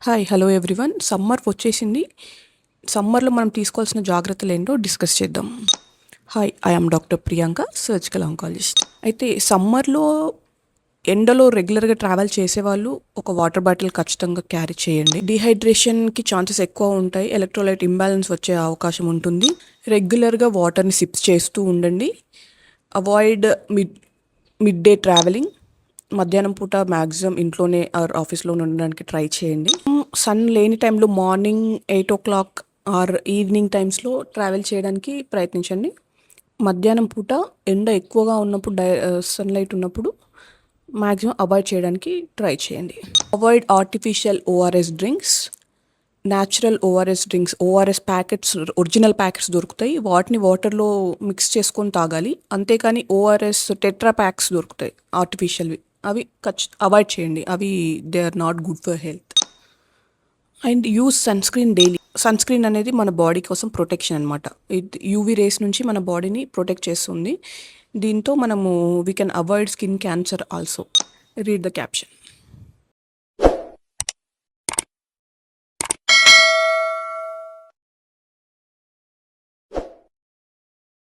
Hi hello everyone. Summer వచ్చేసింది. సమ్మర్లో మనం తీసుకోవాల్సిన జాగ్రత్తలు ఏంటో డిస్కస్ చేద్దాం. Hi, I'm doctor Priyanka, surgical oncologist. అయితే సమ్మర్లో ఎండలో రెగ్యులర్గా ట్రావెల్ చేసేవాళ్ళు ఒక వాటర్ బాటిల్ ఖచ్చితంగా క్యారీ చేయండి. డిహైడ్రేషన్కి ఛాన్సెస్ ఎక్కువ ఉంటాయి. ఎలక్ట్రోలైట్ ఇంబ్యాలెన్స్ వచ్చే అవకాశం ఉంటుంది. రెగ్యులర్గా వాటర్ని సిప్స్ చేస్తూ ఉండండి. Avoid mid day travelling. మధ్యాహ్నం పూట మ్యాక్సిమం ఇంట్లోనే ఆర్ ఆఫీస్లో ఉండడానికి ట్రై చేయండి. సన్ లేని టైంలో మార్నింగ్ 8 o'clock ఆర్ ఈవినింగ్ టైమ్స్లో ట్రావెల్ చేయడానికి ప్రయత్నించండి. మధ్యాహ్నం పూట ఎండ ఎక్కువగా ఉన్నప్పుడు సన్లైట్ ఉన్నప్పుడు మ్యాక్సిమం అవాయిడ్ చేయడానికి ట్రై చేయండి. Avoid artificial ORS drinks, natural ORS drinks. ORS packets, original packets దొరుకుతాయి. వాటిని వాటర్లో మిక్స్ చేసుకొని తాగాలి. అంతేకాని ఓఆర్ఎస్ టెట్రా ప్యాక్స్ దొరుకుతాయి ఆర్టిఫిషియల్వి, అవి అవాయిడ్ చేయండి. అవి they are not good for health. And use sunscreen daily. Sunscreen అనేది మన బాడీ కోసం ప్రొటెక్షన్ అనమాట. ఇది యూవీ రేస్ నుంచి మన బాడీని ప్రొటెక్ట్ చేస్తుంది. దీంతో మనము we can avoid skin cancer also. Read the caption.